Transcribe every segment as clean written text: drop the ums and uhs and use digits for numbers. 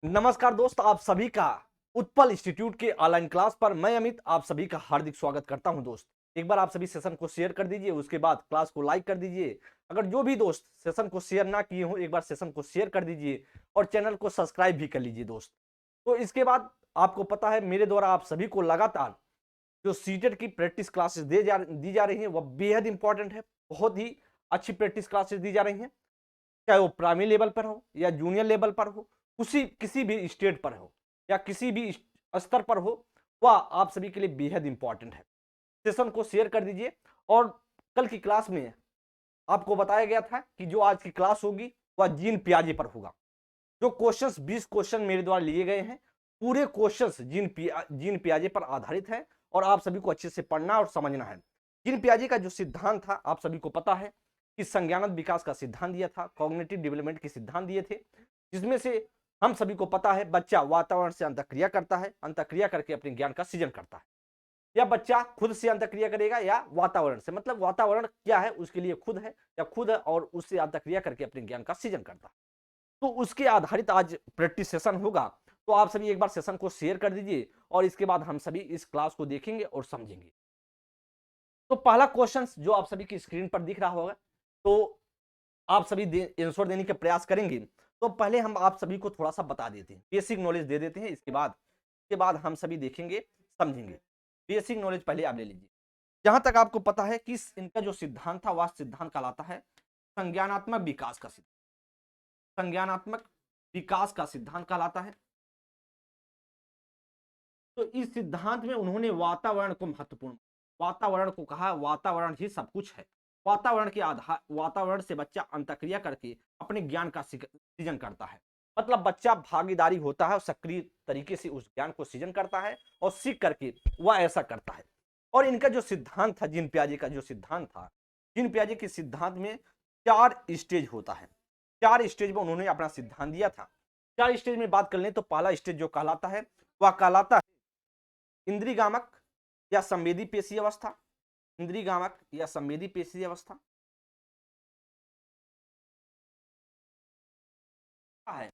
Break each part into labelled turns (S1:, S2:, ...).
S1: नमस्कार दोस्त, आप सभी का उत्पल इंस्टीट्यूट के ऑनलाइन क्लास पर मैं अमित आप सभी का हार्दिक स्वागत करता हूं। दोस्त, एक बार आप सभी सेशन को शेयर कर दीजिए, उसके बाद क्लास को लाइक कर दीजिए। अगर जो भी दोस्त सेशन को शेयर ना किए हो, एक बार सेशन को शेयर कर दीजिए और चैनल को सब्सक्राइब भी कर लीजिए दोस्त। तो इसके बाद आपको पता है, मेरे द्वारा आप सभी को लगातार जो सीटेट की प्रैक्टिस क्लासेस दी जा रही हैं, वह बेहद इंपॉर्टेंट है। बहुत ही अच्छी प्रैक्टिस क्लासेस दी जा रही हैं, चाहे वो प्राइमरी लेवल पर हो या जूनियर लेवल पर हो, किसी भी स्टेट पर हो या किसी भी स्तर पर हो, वह आप सभी के लिए बेहद इंपॉर्टेंट है। सेशन को शेयर कर दीजिए। और कल की क्लास में आपको बताया गया था कि जो आज की क्लास होगी वह जीन पियाजे पर होगा। जो क्वेश्चंस 20 क्वेश्चन मेरे द्वारा लिए गए हैं, पूरे क्वेश्चंस जीन पियाजे पर आधारित है और आप सभी को अच्छे से पढ़ना और समझना है। जीन पियाजे का जो सिद्धांत था आप सभी को पता है कि संज्ञानात्मक विकास का सिद्धांत दिया था, कॉग्निटिव डेवलपमेंट के सिद्धांत दिए थे, जिसमें से हम सभी को पता है बच्चा वातावरण से अंतःक्रिया करता है, अंतःक्रिया करके अपने ज्ञान का सृजन करता है। या बच्चा खुद से अंतःक्रिया करेगा या वातावरण से, मतलब वातावरण क्या है उसके लिए खुद है या खुद है और उससे अंतःक्रिया करके अपने ज्ञान का सृजन करता है। तो उसके आधारित आज प्रैक्टिस सेशन होगा। तो आप सभी एक बार सेशन को शेयर कर दीजिए और इसके बाद हम सभी इस क्लास को देखेंगे और समझेंगे। तो पहला क्वेश्चन जो आप सभी की स्क्रीन पर दिख रहा होगा, तो आप सभी आंसर देने का प्रयास करेंगे। तो पहले हम आप सभी को थोड़ा सा बता देते हैं, बेसिक नॉलेज दे देते हैं। इसके बाद हम सभी देखेंगे, समझेंगे। बेसिक नॉलेज पहले आप ले लीजिए। जहां तक आपको पता है कि इनका जो सिद्धांत था वह सिद्धांत कहलाता है संज्ञानात्मक विकास का सिद्धांत। संज्ञानात्मक विकास का सिद्धांत कहलाता है। तो इस सिद्धांत में उन्होंने वातावरण को महत्वपूर्ण, वातावरण को कहा वातावरण ही सब कुछ है। वातावरण के आधार, वातावरण से बच्चा अंतःक्रिया करके अपने ज्ञान का सृजन करता है। मतलब बच्चा भागीदारी होता है और सक्रिय तरीके से उस ज्ञान को सृजन करता है और सीख करके वह ऐसा करता है। और इनका जो सिद्धांत था, जीन पियाजे का जो सिद्धांत था, जीन पियाजे के सिद्धांत में 4 स्टेज होता है। 4 स्टेज में उन्होंने अपना सिद्धांत दिया था। 4 स्टेज में बात कर लें तो पहला स्टेज जो कहलाता है वह कहलाता है इंद्रियगामक या संवेदी पेशी अवस्था। इंद्रियगामक या संवेदी पेशी अवस्था है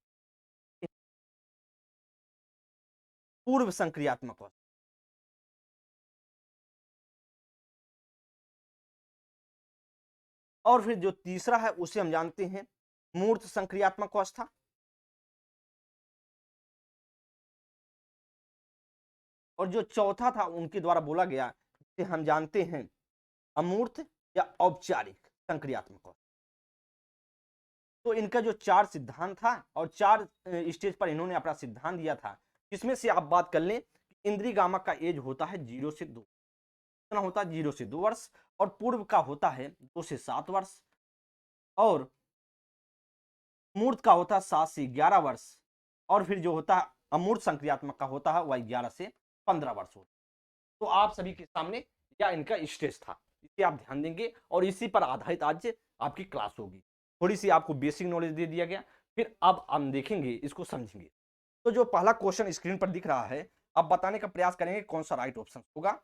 S1: पूर्व संक्रियात्मक अवस्था। और फिर जो तीसरा है उसे हम जानते हैं मूर्त संक्रियात्मक अवस्था। और जो चौथा था उनके द्वारा बोला गया, जिसे हम जानते हैं अमूर्त या औपचारिक संक्रियात्मक अवस्था। तो इनका जो 4 सिद्धांत था और 4 स्टेज पर इन्होंने अपना सिद्धांत दिया था, जिसमें से आप बात कर लें, इंद्रियगामक का एज होता है 0 से 2, कितना होता है 0 से 2 वर्ष। और पूर्व का होता है 2 से 7 वर्ष। और मूर्त का होता है 7 से 11 वर्ष। और फिर जो होता है अमूर्त संक्रियात्मक का होता है वह 11 से 15 वर्ष होता है। तो आप सभी के सामने या इनका स्टेज था, इसे आप ध्यान देंगे और इसी पर आधारित आज आपकी क्लास होगी। थोड़ी सी आपको बेसिक नॉलेज दे दिया गया, फिर अब हम देखेंगे, इसको समझेंगे। तो जो पहला क्वेश्चन स्क्रीन पर दिख रहा है, अब बताने का प्रयास करेंगे कौन सा राइट ऑप्शन होगा।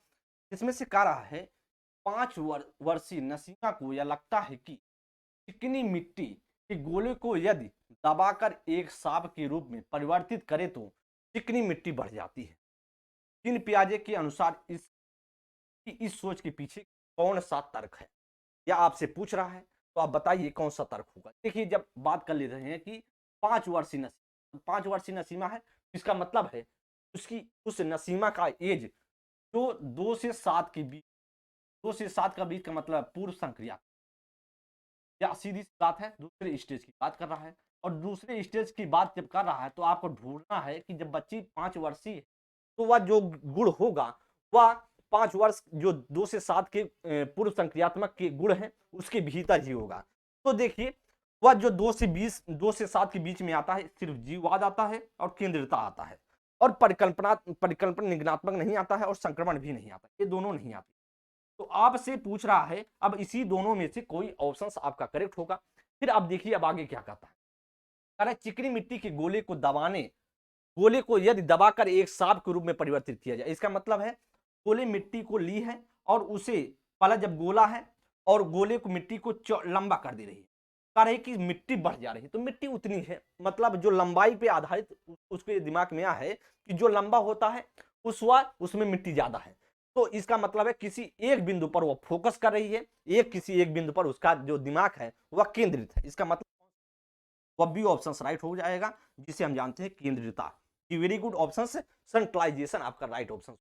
S1: इसमें से कह रहा है 5 वर्षीय नसीमा को यह लगता है कि चिकनी मिट्टी के गोले को यदि दबाकर एक सांप के रूप में परिवर्तित करे तो चिकनी मिट्टी बढ़ जाती है। जीन पियाजे के अनुसार इस सोच के पीछे कौन सा तर्क है, या आपसे पूछ रहा है, तो आप बताइए कौन सा तर्क होगा। देखिए, जब बात कर ले रहे हैं कि 5 वर्षीय नसीमा, 5 वर्षीय नसीमा है, इसका मतलब है उसकी उस नसीमा का एज जो 2 से 7 के बीच, 2 से 7 का बीच का मतलब पूर्व संक्रिया, या सीधी सी बात है दूसरे स्टेज की बात कर रहा है। और दूसरे स्टेज की बात जब कर रहा है तो आपको ढूंढना है कि जब बच्ची 5 वर्षीय है तो वह जो गुण होगा वह 5 वर्ष जो 2 से 7 के पूर्व संक्रियात्मक के गुण हैं उसके भीतर ही होगा। तो देखिए, वह जो 2 से 7 के बीच में आता है, सिर्फ जीववाद आता है और केंद्रिता आता है, और परिकल्पना निगनात्मक नहीं आता है और संक्रमण भी नहीं आता, ये दोनों नहीं आते। तो आपसे पूछ रहा है, अब इसी दोनों में से कोई ऑप्शन आपका करेक्ट होगा। फिर अब देखिए अब आगे क्या कहता है। कह रहा है चिकनी मिट्टी के गोले को यदि दबाकर एक सांप के रूप में परिवर्तित किया जाए। इसका मतलब है गोले मिट्टी को ली है और उसे पहला जब गोला है और गोले को मिट्टी को लंबा कर दे रही है, कह रही कि मिट्टी बढ़ जा रही है, तो मिट्टी उतनी है, मतलब जो लंबाई पे आधारित उसके दिमाग में यह है कि जो लंबा होता है उसमें मिट्टी ज्यादा है। तो इसका मतलब है किसी एक बिंदु पर वो फोकस कर रही है, किसी एक बिंदु पर उसका जो दिमाग है वह केंद्रित है। इसका मतलब वह बी ऑप्शन राइट हो जाएगा, जिसे हम जानते हैं केंद्रिता। वेरी गुड ऑप्शन, सेंट्रलाइजेशन आपका राइट ऑप्शन,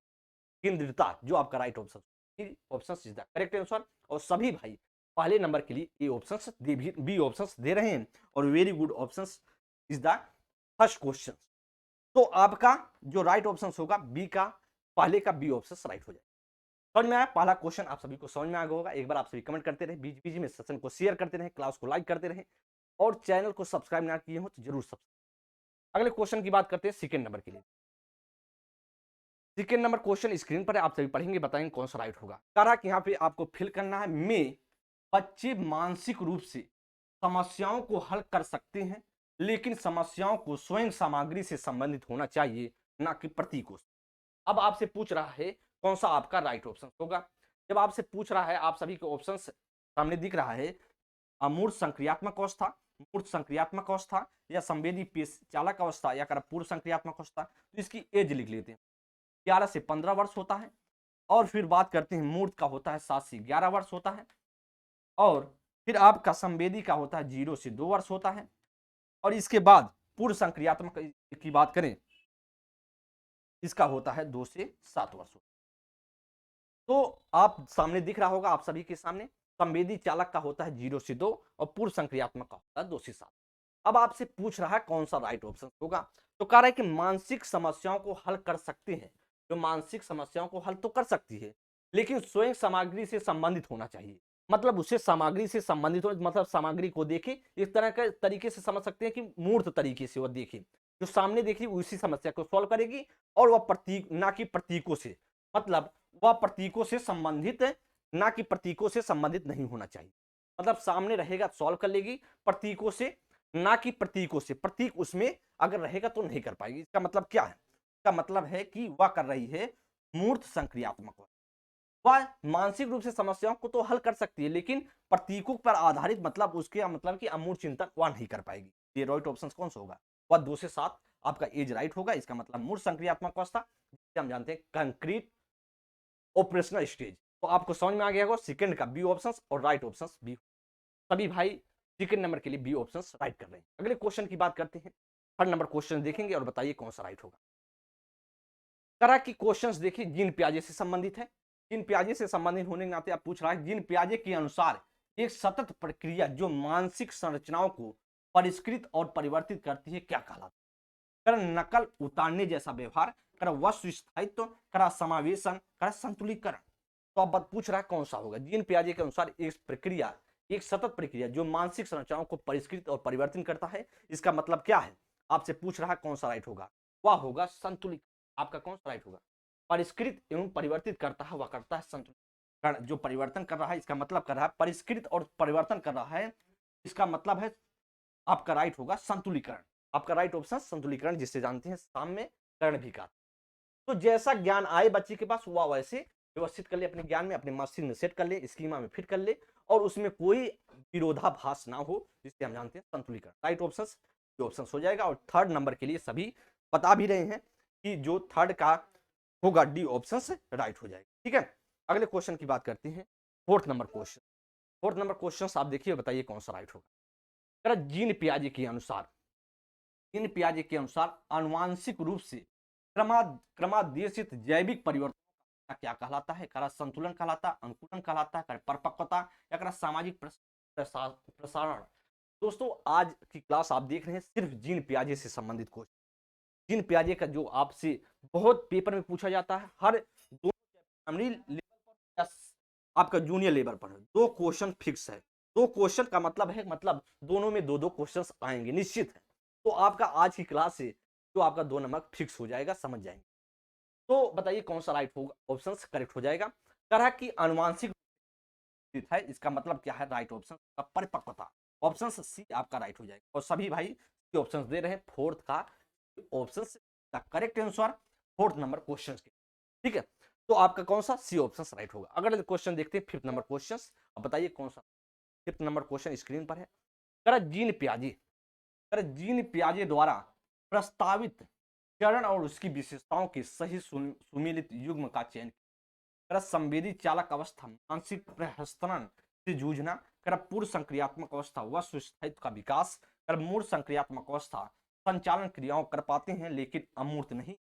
S1: केंद्रिता जो आपका right option option is the correct answer. और सभी भाई पहले नंबर के लिए ए ऑप्शन बी ऑप्शन दे रहे हैं, और very good option is the first question. तो आपका जो राइट ऑप्शन होगा बी का, पहले का बी ऑप्शन राइट हो जाएगा। समझ में आया? पहला क्वेश्चन आप सभी को समझ में आ गया होगा। एक बार आप सभी कमेंट करते रहे, बीच बीच में सेशन को शेयर करते रहे, क्लास को लाइक करते रहे, और चैनल को सब्सक्राइब ना किए हो तो जरूर सब्सक्राइब। अगले क्वेश्चन की बात करते हैं सेकंड नंबर के लिए। सेकंड नंबर क्वेश्चन स्क्रीन पर है, आप सभी पढ़ेंगे, बताएंगे कौन सा राइट होगा। कह रहा कि यहाँ पे आपको फिल करना है में बच्चे मानसिक रूप से समस्याओं को हल कर सकते हैं, लेकिन समस्याओं को स्वयं सामग्री से संबंधित होना चाहिए, ना कि प्रतीकों से। अब आपसे पूछ रहा है कौन सा आपका राइट ऑप्शन होगा। जब आपसे पूछ रहा है, आप सभी के ऑप्शन सामने दिख रहा है, अमूर्त संक्रियात्मक अवस्था, मूर्त संक्रियात्मक अवस्था, या संवेदी पेश चालक अवस्था, या पूर्व संक्रियात्मक अवस्था। तो इसकी एज लिख लेते हैं, 11 से 15 वर्ष होता है। और फिर बात करते हैं मूर्त का होता है 7 से 11 वर्ष होता है। और फिर आपका संवेदी का होता है 0 से 2 वर्ष होता है। और इसके बाद पूर्व संक्रियात्मक की बात करें, इसका होता है 2 से 7 वर्ष। तो आप सामने दिख रहा होगा आप सभी के सामने, संवेदी चालक का होता है 0 से 2, और पूर्व संक्रियात्मक का होता है 2 से 7। अब आपसे पूछ रहा है कौन सा राइट ऑप्शन होगा। तो कह रहा है कि मानसिक समस्याओं को हल कर सकते हैं, जो मानसिक समस्याओं को हल तो कर सकती है, लेकिन स्वयं सामग्री से संबंधित होना चाहिए। मतलब उसे सामग्री से संबंधित हो, मतलब सामग्री को देखे इस तरह के तरीके से समझ सकते हैं कि मूर्त तरीके से वह देखे, जो सामने देखी उसी समस्या को सॉल्व करेगी, और वह प्रतीक ना कि प्रतीकों से, मतलब वह प्रतीकों से संबंधित ना कि प्रतीकों से संबंधित नहीं होना चाहिए। मतलब सामने रहेगा सॉल्व कर लेगी, प्रतीकों से ना कि प्रतीकों से, प्रतीक उसमें अगर रहेगा तो नहीं कर पाएगी। इसका मतलब क्या है? इसका मतलब है कि वह कर रही है मूर्त संक्रियात्मक। वह मानसिक रूप से समस्याओं को तो हल कर सकती है, लेकिन प्रतीकों पर आधारित, मतलब उसके मतलब कि अमूर्त चिंतन वह नहीं कर पाएगी। ये राइट ऑप्शन कौन सा होगा? वह 2 से 7 आपका एज राइट होगा। इसका मतलब मूर्त संक्रियात्मक अवस्था, जिसे हम जानते हैं कंक्रीट ऑपरेशनल स्टेज। तो आपको समझ में आ गया होगा सेकंड का बी ऑप्शन और राइट ऑप्शन बी। सभी भाई सेकंड नंबर के लिए बी ऑप्शन राइट कर रहे हैं। अगले क्वेश्चन की बात करते हैं, थर्ड नंबर क्वेश्चन देखेंगे और बताइए कौन सा राइट होगा। तरह की क्वेश्चंस देखिए जीन पियाजे से संबंधित है। जीन पियाजे से संबंधित होने के नाते आप पूछ रहा है जीन पियाजे के अनुसार एक सतत प्रक्रिया जो मानसिक संरचनाओं को परिष्कृत और परिवर्तित करती है क्या कहलाता है? कर नकल उतारने जैसा व्यवहार, कर वस्तु स्थायित्व, कर समावेशन, कर संतुलीकरण। तो अब पूछ रहा है कौन सा होगा। जीन पियाजे के अनुसार एक प्रक्रिया, एक सतत प्रक्रिया जो मानसिक संरचनाओं को परिष्कृत और परिवर्तन करता है। इसका मतलब क्या है? आपसे पूछ रहा है कौन सा राइट होगा। वह होगा संतुलित। आपका कौन सा राइट होगा? परिष्कृत एवं परिवर्तित करता है, वह करता है संतुलित। जो परिवर्तन कर रहा है, इसका मतलब कर रहा है परिष्कृत और परिवर्तन कर रहा है, इसका मतलब है आपका राइट होगा संतुलीकरण। आपका राइट ऑप्शन संतुलीकरण, जिससे जानते हैं साम्य करण भी का। तो जैसा ज्ञान आए बच्चे के पास वह वैसे व्यवस्थित कर ले, अपने ज्ञान में, अपने मस्तिष्क में सेट कर ले, स्कीमा में फिट कर ले, और उसमें कोई विरोधाभास ना हो, जिससे हम जानते हैं संतुलीकरण। राइट ऑप्शन हो जाएगा। और थर्ड नंबर के लिए सभी बता भी रहे हैं कि जो थर्ड का होगा डी ऑप्शन राइट हो जाएगा। ठीक है, अगले क्वेश्चन की बात करते हैं। Fourth number question, fourth number question आप देखिए, बताइए कौन सा राइट होगा। जीन पियाजे के अनुसार, जीन पियाजे के अनुसार आनुवांशिक रूप से क्रमादेशित जैविक परिवर्तन क्या कहलाता है? करा संतुलन कहलाता, अंकुरण कहलाता है, परिपक्वता, या करा सामाजिक प्रसारण। दोस्तों आज की क्लास आप देख रहे हैं सिर्फ जीन पियाजे से संबंधित क्वेश्चन। जीन पियाजे का जो आपसे बहुत पेपर में पूछा जाता है, हर दो प्राइमरी लेवल पर या आपका जूनियर लेवल पर है, 2 क्वेश्चन फिक्स है। 2 क्वेश्चन का मतलब है, मतलब दोनों में 2-2 क्वेश्चन आएंगे निश्चित है। तो आपका आज की क्लास से जो आपका 2 नंबर फिक्स हो जाएगा, समझ जाएंगे। तो बताइए कौन सा राइट होगा, ऑप्शन करेक्ट हो जाएगा। तरह की अनुवांशिक है, इसका मतलब क्या है? राइट ऑप्शन का परिपक्वता, ऑप्शन सी आपका राइट हो जाएगा। और सभी भाई ऑप्शन दे रहे हैं फोर्थ का option the correct answer fourth number question के। ठीक है, तो आपका कौन सा सी ऑप्शन राइट होगा। अगर क्वेश्चन देखते हैं फिफ्थ नंबर क्वेश्चन, अब बताइए कौन सा। फिफ्थ नंबर क्वेश्चन स्क्रीन पर है। जीन पियाजे, जीन पियाजे द्वारा प्रस्तावित चरण और उसकी विशेषताओं के सही सुमेलित युग्म का चयन। संवेदी चालक अवस्था मानसिक प्रहस्तरण से जूझना। पूर्व संक्रियात्मक अवस्था वस्तु स्थायित्व का विकास। मूर्त संक्रियात्मक अवस्था संचालन क्रियाओं कर पाते हैं लेकिन अमूर्त नहीं।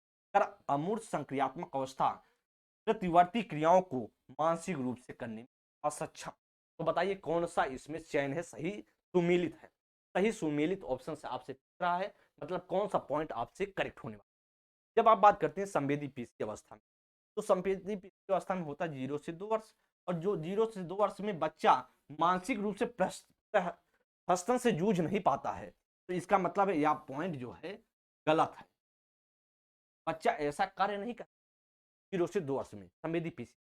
S1: अमूर्त संक्रियात्मक अवस्था प्रतिवर्ती क्रियाओं को मानसिक रूप से करने में असक्षम। तो बताइए कौन सा इसमें चयन है सही सुमेलित है। सही सुमेलित ऑप्शन से आपसे पूछ रहा है, मतलब कौन सा पॉइंट आपसे करेक्ट होने वाला। जब आप बात करते हैं संवेदी पीसी अवस्था में, तो संवेदी पीसी अवस्था में होता है 0 से 2 वर्ष, और जो 0 से 2 वर्ष में बच्चा मानसिक रूप से प्रहस्तन से जूझ नहीं पाता है, तो इसका मतलब है यह पॉइंट जो है गलत है। बच्चा ऐसा कार्य नहीं करता 0 से 2 वर्ष में संवेदी पीसी।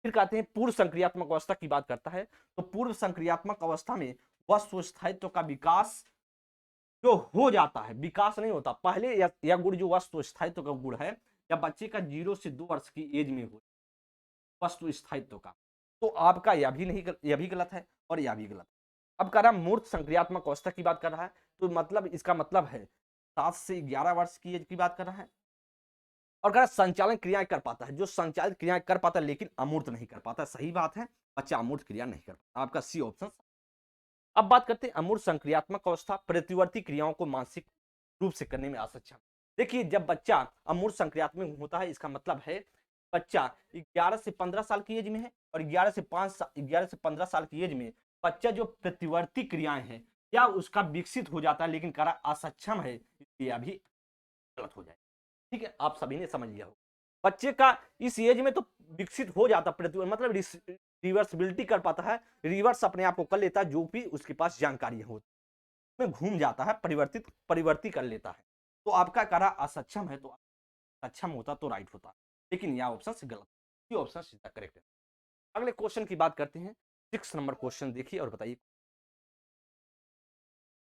S1: फिर कहते हैं पूर्व संक्रियात्मक अवस्था की बात करता है, तो पूर्व संक्रियात्मक अवस्था में वस्तु स्थायित्व का विकास जो हो जाता है, विकास नहीं होता पहले, यह गुण जो वस्तु स्थायित्व का गुण है, या बच्चे का 0 से 2 वर्ष की एज में हो वस्तु स्थायित्व का, तो आपका यह भी गलत है और यह भी गलत। अब कह रहा मूर्त संक्रियात्मक अवस्था की बात कर रहा है, तो मतलब इसका मतलब है 7 से 11 वर्ष की एज की बात कर रहा है। और कह रहा संचालन क्रियाएं कर पाता है, जो संचालित क्रियाएं कर पाता है लेकिन अमूर्त नहीं कर पाता। सही बात है, बच्चा अमूर्त क्रिया नहीं कर पाता, आपका सी ऑप्शन। अब बात करते हैं अमूर्त संक्रियात्मक अवस्था प्रतिवर्ती क्रियाओं को मानसिक रूप से करने में असक्षम। देखिए जब बच्चा अमूर्त संक्रियात्मक होता है, इसका मतलब है बच्चा 11 से 15 साल की एज में है, और 11 से 15 साल की एज में बच्चा जो प्रतिवर्ती क्रियाएं हैं या उसका विकसित हो जाता है, लेकिन करा असक्षम है, इसलिए अभी गलत हो जाए। ठीक है, आप सभी ने समझ लिया हो। बच्चे का इस एज में तो विकसित हो जाता मतलब रिवर्सिबिलिटी कर पाता है, रिवर्स अपने आप को कर लेता है, जो भी उसके पास जानकारी होती में घूम जाता है, परिवर्तित कर लेता है। तो आपका करा असक्षम है, तो सक्षम होता तो राइट होता, लेकिन यह ऑप्शन से गलत, ये ऑप्शन सीधा करेक्ट है। अगले क्वेश्चन की बात करते हैं, 6 नंबर क्वेश्चन देखिए और बताइए।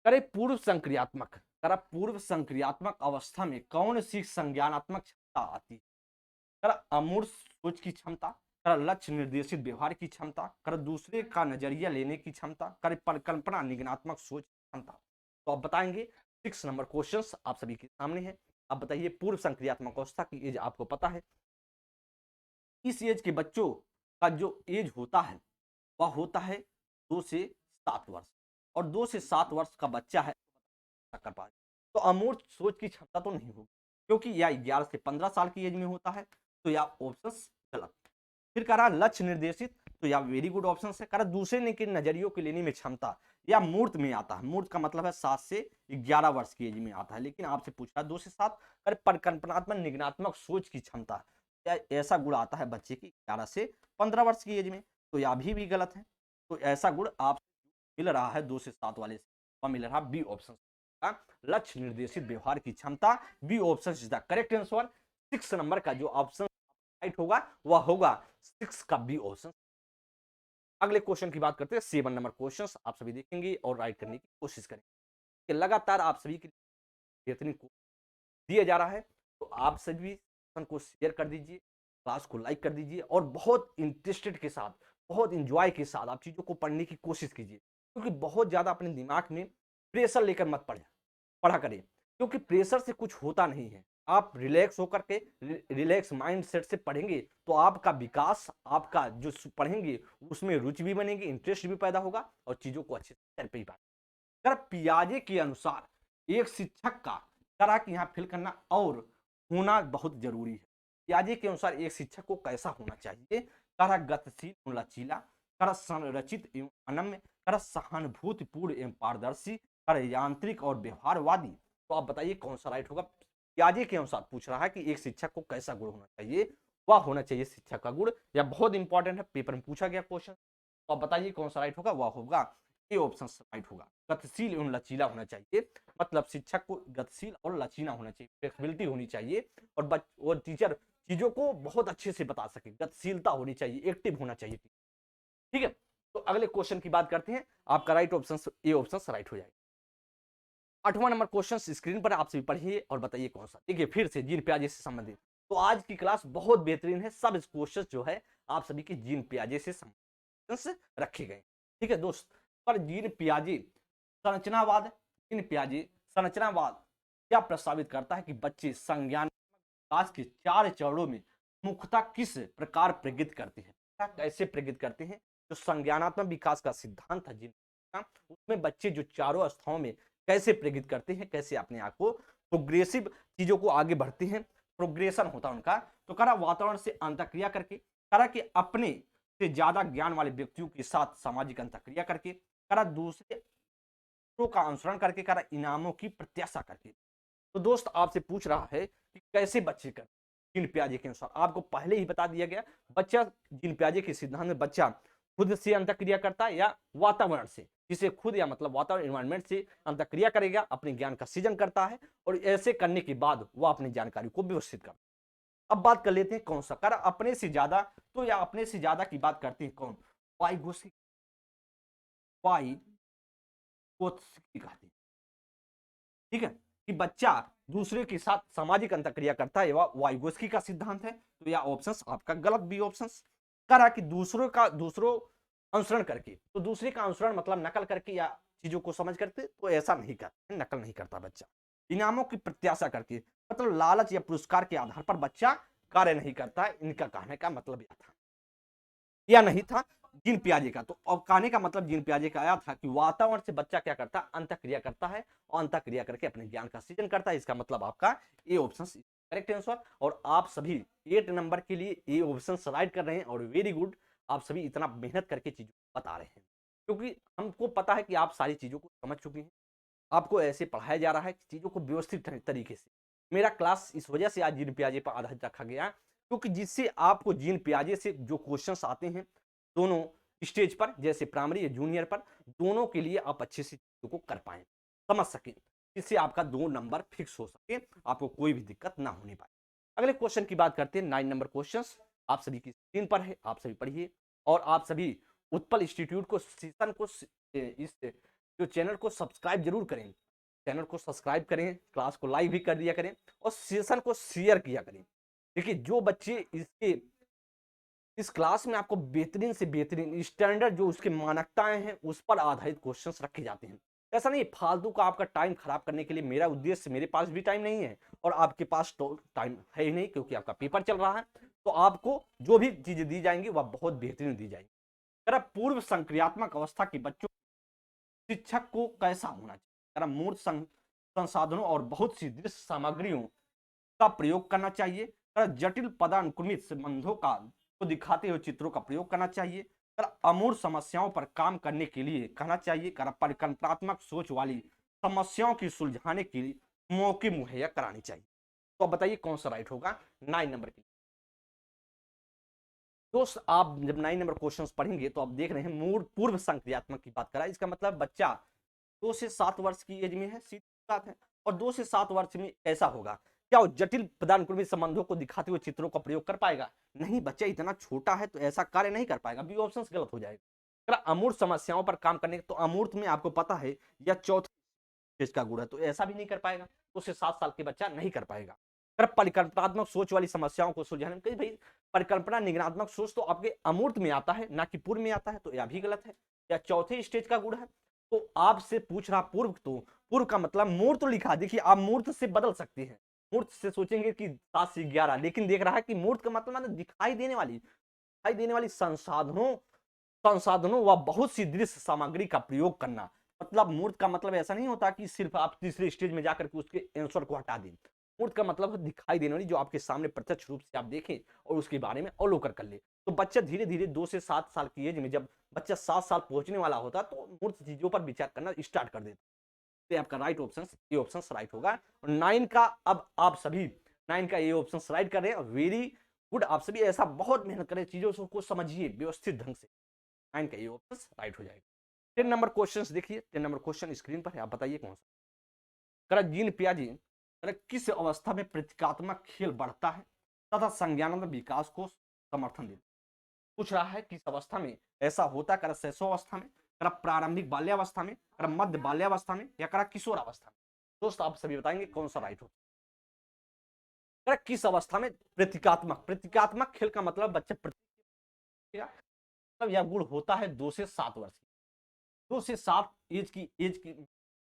S1: करे पूर्व संक्रियात्मक अवस्था में कौन सी संज्ञानात्मक क्षमता आती है। अमूर्त सोच की क्षमता, लक्ष्य निर्देशित व्यवहार की क्षमता, दूसरे का नजरिया लेने की क्षमता, परिकल्पना निगनात्मक सोच की क्षमता। तो आप बताएंगे। 6 नंबर क्वेश्चन आप सभी के सामने है। आप बताइए पूर्व संक्रियात्मक अवस्था की एज आपको पता है। इस एज के बच्चों का जो एज होता है वह होता है 2 से 7 वर्ष, और 2 से 7 वर्ष का बच्चा है कर पाए, तो अमूर्त सोच की क्षमता तो नहीं होगी, क्योंकि यह 11 से 15 साल की एज में होता है, तो यह ऑप्शन गलत। फिर कह रहा लक्ष्य निर्देशित, तो यह वेरी गुड ऑप्शन है। कह रहा दूसरे के नजरियों के लेने में क्षमता, या मूर्त में आता है। मूर्त का मतलब है 7 से 11 वर्ष की एज में आता है, लेकिन आपसे पूछ रहा 2 से 7। अरे परिकल्पनात्मक निगनात्मक सोच की क्षमता, ऐसा गुण आता है बच्चे की 11 से 15 वर्ष की एज में, तो यह भी गलत है। तो ऐसा गुण आप मिल रहा है 2 से 7 वाले से, वह मिल रहा बी ऑप्शन, लक्ष्य निर्देशित व्यवहार की क्षमता। B option is the correct answer. 6 नंबर का जो ऑप्शन राइट होगा वह होगा 6 का बी ऑप्शन। अगले क्वेश्चन की बात करते हैं, 7 नंबर क्वेश्चन आप सभी देखेंगे और राइट करने की कोशिश करेंगे। लगातार आप सभी के बेहतरीन दिया जा रहा है, तो आप सभी को शेयर कर दीजिए, क्लास को लाइक कर दीजिए, और बहुत इंटरेस्टेड के साथ, बहुत इंजॉय के साथ आप चीजों को पढ़ने की कोशिश कीजिए, क्योंकि बहुत ज्यादा अपने दिमाग में प्रेशर लेकर मत पढ़ा करें, क्योंकि प्रेशर से कुछ होता नहीं है। आप रिलैक्स होकर के रिलैक्स माइंड सेट से पढ़ेंगे तो आपका विकास, आपका जो पढ़ेंगे उसमें रुचि भी बनेगी, इंटरेस्ट भी पैदा होगा, और चीजों को अच्छे से कर भी पाएंगे। अगर पियाजे के अनुसार एक शिक्षक का तरह की यहाँ फिल करना और होना बहुत जरूरी है। पियाजे के अनुसार एक शिक्षक को कैसा होना चाहिए, तरह गतिशील लचीला, तरह संरचित एवं अनम्य, तरह सहानुभूतिपूर्ण एवं पारदर्शी, तरह यांत्रिक और व्यवहारवादी। तो आप बताइए कौन सा राइट होगा। पियाजे के अनुसार पूछ रहा है कि एक शिक्षक को कैसा गुण होना चाहिए, वह होना चाहिए शिक्षक का गुण। यह बहुत इंपॉर्टेंट है, पेपर में पूछा गया क्वेश्चन। तो आप बताइए कौन सा राइट होगा, वह होगा ए ऑप्शन राइट होगा। गतिशील एवं लचीला होना चाहिए, मतलब शिक्षक को गतिशील और लचीला होना चाहिए, फ्लेक्सिबिलिटी होनी चाहिए, और टीचर चीजों को बहुत अच्छे से बता सके, गतिशीलता होनी चाहिए, एक्टिव होना चाहिए। ठीक है, तो अगले क्वेश्चन की बात करते हैं। आपका right option A option right हो जाएगा। 8वां नंबर क्वेश्चन स्क्रीन पर आप सभी पढ़िए और बताइए कौन सा। देखिए फिर से जीन पियाजे से संबंधित, तो आज की क्लास बहुत बेहतरीन है। सब क्वेश्चन जो है आप सभी के जीन पियाजे से संबंधित रखे गए। ठीक है दोस्त, पर जीन पियाजे संरचनावाद जीन पियाजे संरचनावाद क्या प्रस्तावित करता है कि बच्चे संज्ञानात्मक विकास के 4 चरणों में मुख्यतः किस प्रकार प्रगति करते हैं, कैसे प्रगति करते हैं। जो संज्ञानात्मक विकास का सिद्धांत है जिन उसमें बच्चे जो चारों अवस्थाओं में कैसे प्रगति करते हैं, कैसे अपने आप को प्रोग्रेसिव चीजों को आगे बढ़ते हैं, प्रोग्रेशन होता है उनका। तो करा वातावरण से अंतःक्रिया करके, करा कि अपने से ज्यादा ज्ञान वाले व्यक्तियों के साथ सामाजिक अंतःक्रिया करके, करा दूसरे का अनुसरण करके, करा इनामों की प्रत्याशा करके। तो दोस्त आपसे पूछ रहा है कि कैसे बच्चे कर जीन पियाजे के अनुसार, आपको पहले ही बता दिया गया बच्चा जीन पियाजे के सिद्धांत में बच्चा खुद से अंतःक्रिया करता है या वातावरण से, जिसे खुद या मतलब वातावरण एनवायरनमेंट से अंतःक्रिया करेगा, अपने ज्ञान का सृजन करता है और ऐसे करने के बाद वह अपनी जानकारी को व्यवस्थित करता है। अब बात कर लेते हैं कौन सा, कर अपने से ज्यादा, तो या अपने से ज्यादा की बात करते हैं कौन, वाइगोत्स्की कहते हैं, ठीक है, कि बच्चा दूसरे के साथ सामाजिक अंतःक्रिया करता है, वह वाइगोत्स्की का सिद्धांत है। तो यह ऑप्शंस आपका गलत भी ऑप्शंस। करा कि दूसरों अनुसरण करके, तो दूसरे का अनुसरण मतलब नकल करके या चीजों को समझ करके, तो ऐसा नहीं करता, नकल नहीं करता बच्चा। इनामों की प्रत्याशा करके, मतलब लालच या पुरस्कार के आधार पर बच्चा कार्य नहीं करता है। इनका कहने का मतलब यह था या नहीं था जीन पियाजे का। तो अब कहने का मतलब जीन पियाजे का आया था कि वातावरण से बच्चा क्या करता है, अंतःक्रिया करता है और अंतःक्रिया करके अपने ज्ञान का सृजन करता है। इसका मतलब आपका ए ऑप्शन करेक्ट आंसर। और आप सभी 8 नंबर के लिए ए ऑप्शन राइट कर रहे हैं और वेरी गुड, आप सभी इतना मेहनत करके चीजों को बता रहे हैं, क्योंकि हमको पता है कि आप सारी चीजों को समझ चुके हैं। आपको ऐसे पढ़ाया जा रहा है कि चीजों को व्यवस्थित तरीके से। मेरा क्लास इस वजह से आज जीन पियाजे पर आधारित रखा गया, क्योंकि जिससे आपको जीन पियाजे से जो क्वेश्चंस आते हैं दोनों स्टेज पर, जैसे प्राइमरी या जूनियर पर, दोनों के लिए आप अच्छे से चीजों को कर पाए, समझ सकें, जिससे आपका 2 नंबर फिक्स हो सके, आपको कोई भी दिक्कत ना होने पाए। अगले क्वेश्चन की बात करते हैं। 9 नंबर क्वेश्चन आप सभी की स्क्रीन पर है, आप सभी पढ़िए और आप सभी उत्पल इंस्टीट्यूट को सेशन को इस जो चैनल को सब्सक्राइब जरूर करें, चैनल को सब्सक्राइब करें, क्लास को लाइक भी कर दिया करें और सेशन को शेयर किया करें। देखिए जो बच्चे इस क्लास में आपको बेहतरीन से बेहतरीन स्टैंडर्ड जो उसके मानकताएं हैं उस पर आधारित क्वेश्चंस रखे जाते हैं। ऐसा नहीं फालतू का आपका टाइम खराब करने के लिए मेरा उद्देश्य, मेरे पास भी टाइम नहीं है और आपके पास तो टाइम है ही नहीं, क्योंकि आपका पेपर चल रहा है। तो आपको जो भी चीजें दी जाएंगी वह बहुत बेहतरीन दी जाएंगी। अगर पूर्व संक्रियात्मक अवस्था के बच्चों शिक्षक को कैसा होना चाहिए, मूर्त संसाधनों और बहुत सी दृश्य सामग्रियों का प्रयोग करना चाहिए, जटिल पदानुक्रमित संबंधों का को दिखाते हुए चित्रों का प्रयोग करना चाहिए, अमूर्त समस्याओं पर काम करने के लिए कहना चाहिए, परिकल्पनात्मक सोच वाली समस्याओं की सुलझाने के लिए मौके मुहैया कराने चाहिए। तो अब बताइए कौन सा राइट होगा 9 नंबर के लिए। दोस्त आप जब 9 नंबर क्वेश्चंस पढ़ेंगे तो आप देख रहे हैं पूर्व संक्रियात्मक की बात करा, इसका मतलब बच्चा 2 से 7 वर्ष की एज में है, सीधी बात है। और 2 से 7 वर्ष में ऐसा होगा क्या वो जटिल पदानुक्रमित संबंधों को दिखाते हुए चित्रों का प्रयोग कर पाएगा? नहीं, बच्चा इतना छोटा है तो ऐसा कार्य नहीं कर पाएगा, बी ऑप्शन गलत हो जाएगा। अमूर्त समस्याओं पर काम करने, तो अमूर्त में आपको पता है या चौथे स्टेज का गुण है, तो ऐसा भी नहीं कर पाएगा, उससे 7 साल के बच्चा नहीं कर पाएगा। परिकल्पनात्मक सोच वाली समस्याओं को सुलझाने में, भाई परिकल्पना निगरात्मक सोच तो आपके अमूर्त में आता है ना कि पूर्व में आता है, तो यह भी गलत है। या चौथे स्टेज का गुण है, तो आपसे पूछ रहा पूर्व, तो पूर्व का मतलब मूर्त तो लिखा, देखिए आप मूर्त से बदल सकते हैं, मूर्त से सोचेंगे कि 7 से 11, लेकिन देख रहा है कि मूर्त का मतलब दिखाई देने वाली संसाधनों व बहुत सी दृश्य सामग्री का प्रयोग करना। मतलब मूर्त का मतलब ऐसा नहीं होता कि सिर्फ आप तीसरे स्टेज में जाकर के उसके आंसर को हटा दें। मूर्त का मतलब दिखाई देने वाली, जो आपके सामने प्रत्यक्ष रूप से आप देखें और उसके बारे में अवलोकन कर ले। तो बच्चा धीरे धीरे 2 से 7 साल की एज में, जब बच्चा 7 साल पहुंचने वाला होता तो मूर्त चीजों पर विचार करना स्टार्ट कर देता। तो आपका राइट ऑप्शन ये ऑप्शन राइट होगा। और 9 का, अब आप सभी 9 का ये ऑप्शन राइट कर रहे हैं, वेरी गुड। आप सभी ऐसा बहुत मेहनत करें, चीजों को समझिए व्यवस्थित ढंग से, 9 का ये ऑप्शन राइट हो जाएगा। 10 नंबर क्वेश्चन देखिए, 10 नंबर क्वेश्चन स्क्रीन पर है, आप बताइए कौन सा। जीन पियाजे किस अवस्था में प्रतीकात्मक खेल बढ़ता है तथा संज्ञानात्मक विकास को समर्थन देता है? पूछ रहा है किस अवस्था में ऐसा होता है, शैशव अवस्था में, प्रारंभिक बाल्यावस्था में, मध्य बाल्यावस्था में, या किशोर अवस्था में? दोस्त आप सभी बताएंगे कौन सा राइट होता। किस अवस्था में प्रतीकात्मक खेल का मतलब बच्चे मतलब यह गुण होता है 2 से 7 वर्ष की, 2 से 7 एज की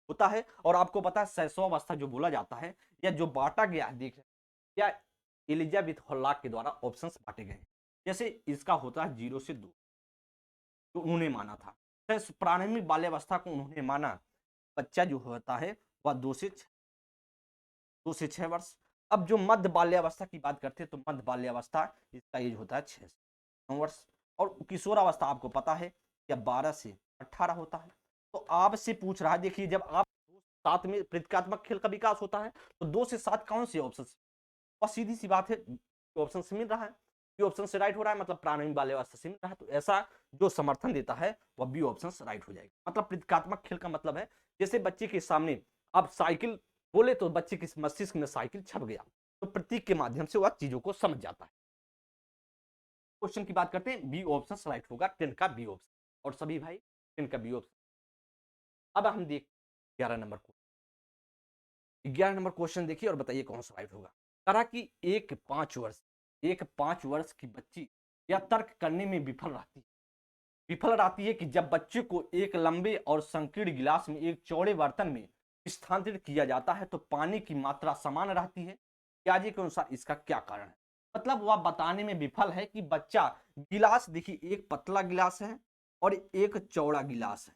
S1: होता है। और आपको पता है शैशवावस्था जो बोला जाता है या जो बांटा गया है, देख या एलिजाबेथ हॉलॉक के द्वारा ऑप्शंस बांटे गए हैं। जैसे इसका होता है 0 से 2, तो उन्होंने माना था। प्रारंभिक बाल्यावस्था को उन्होंने माना बच्चा जो होता है वह 2 से 6 वर्ष। अब जो मध्य बाल्यावस्था की बात करते हैं तो मध्य बाल्यावस्था इसका एज होता है 6 से 9 वर्ष। और किशोरावस्था आपको पता है या 12 से 18 होता है। तो आपसे पूछ रहा है, देखिए जब आप 7 में प्रतीकात्मक खेल का विकास होता है तो 2 से 7 कौन से ऑप्शन, और सीधी सी बात है ऑप्शन से मिल रहा है, बी ऑप्शन से राइट हो रहा है, मतलब प्रारंभिक बाल्यावस्था से मिल रहा है। तो ऐसा जो समर्थन देता है वह बी ऑप्शन राइट हो जाएगा। मतलब प्रतीकात्मक खेल का मतलब है जैसे बच्चे के सामने आप साइकिल बोले तो बच्चे के मस्तिष्क में साइकिल छप गया, तो प्रतीक के माध्यम से वह चीजों को समझ जाता है। क्वेश्चन की बात करते हैं, बी ऑप्शन राइट होगा, 10 का बी ऑप्शन। और सभी भाई 10 का बी ऑप्शन। अब हम देख 11 नंबर को, 11 नंबर क्वेश्चन देखिए और बताइए कौन सा राइट होगा। कहा कि एक 5 वर्ष की बच्ची यह तर्क करने में विफल रहती है कि जब बच्चे को एक लंबे और संकीर्ण गिलास में एक चौड़े बर्तन में स्थानांतरित किया जाता है तो पानी की मात्रा समान रहती है। पियाजे के अनुसार इसका क्या कारण है। मतलब वह बताने में विफल है कि बच्चा, गिलास देखिए एक पतला गिलास है और एक चौड़ा गिलास है।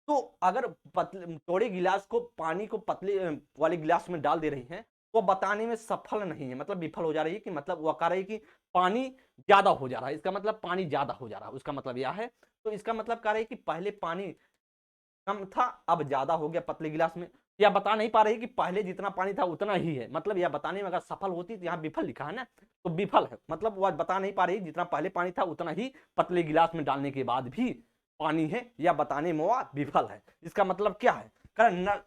S1: तो अगर चौड़े गिलास को पानी को पतले वाले गिलास में डाल दे रही है तो बताने में सफल नहीं है, मतलब विफल हो जा रही है कि मतलब वह कह रही है कि पानी ज्यादा हो जा रहा है, इसका मतलब पानी ज्यादा हो जा रहा है, उसका मतलब यह है। तो इसका मतलब कह रही है कि पहले पानी कम था अब ज्यादा हो गया पतले गिलास में। यह बता नहीं पा रही कि पहले जितना पानी था उतना ही है, मतलब यह बताने में अगर सफल होती तो यहाँ विफल लिखा है ना, तो विफल है, मतलब वह बता नहीं पा रही जितना पहले पानी था उतना ही पतले गिलास में डालने के बाद भी पानी है, या बताने में वह विफल है। इसका मतलब क्या है,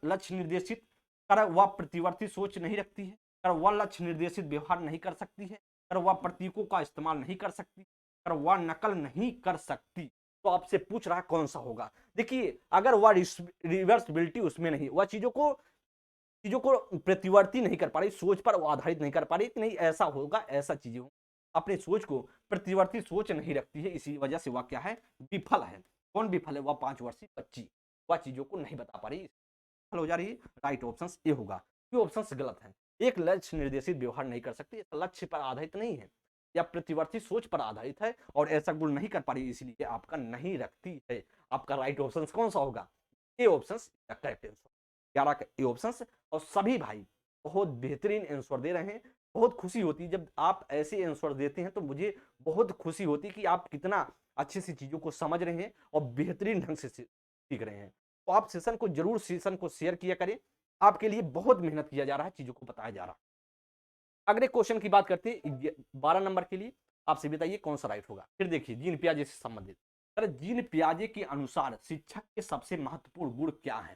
S1: लक्ष्य निर्देशित कर वह प्रतिवर्ती सोच नहीं रखती है, कर वह लक्ष्य निर्देशित व्यवहार नहीं कर सकती है, कर वह प्रतीकों का इस्तेमाल नहीं कर सकती, कर वह नकल नहीं कर सकती। तो आपसे पूछ रहा है कौन सा होगा। देखिए अगर वह रिवर्सिबिलिटी उसमें नहीं, वह चीजों को प्रतिवर्ती नहीं कर पा रही, सोच पर आधारित नहीं कर पा रही, नहीं ऐसा होगा ऐसा चीजें अपनी सोच को प्रतिवर्ती सोच नहीं रखती है, इसी वजह से वह क्या है, विफल है। कौन विफल है, वह 5 वर्षीय बच्ची, वह चीजों को नहीं बता पा रही, विफल हो जा रही है। राइट ऑप्शन ए होगा, ये ऑप्शन गलत है। एक लक्ष्य निर्देशित व्यवहार नहीं कर सकती, लक्ष्य पर आधारित नहीं है या प्रतिवर्ती सोच पर आधारित है और ऐसा गुण नहीं कर पा रही, इसलिए आपका नहीं रखती है। आपका राइट ऑप्शन कौन सा होगा, ए ऑप्शन करेक्ट आंसर, 11 का ए ऑप्शन। और सभी भाई बहुत बेहतरीन आंसर दे रहे हैं, बहुत खुशी होती है जब आप ऐसे आंसर देते हैं, तो मुझे बहुत खुशी होती है कि आप कितना अच्छे से चीजों को समझ रहे हैं और बेहतरीन ढंग से सीख रहे हैं। तो आप सेशन को शेयर किया करें, आपके लिए बहुत मेहनत किया जा रहा है, चीजों को बताया जा रहा है। अगले क्वेश्चन की बात करते हैं 12 नंबर के लिए, आपसे बताइए कौन सा राइट होगा। फिर देखिए जीन पियाजे से संबंधित, जीन पियाजे के अनुसार शिक्षक के सबसे महत्वपूर्ण गुण क्या है।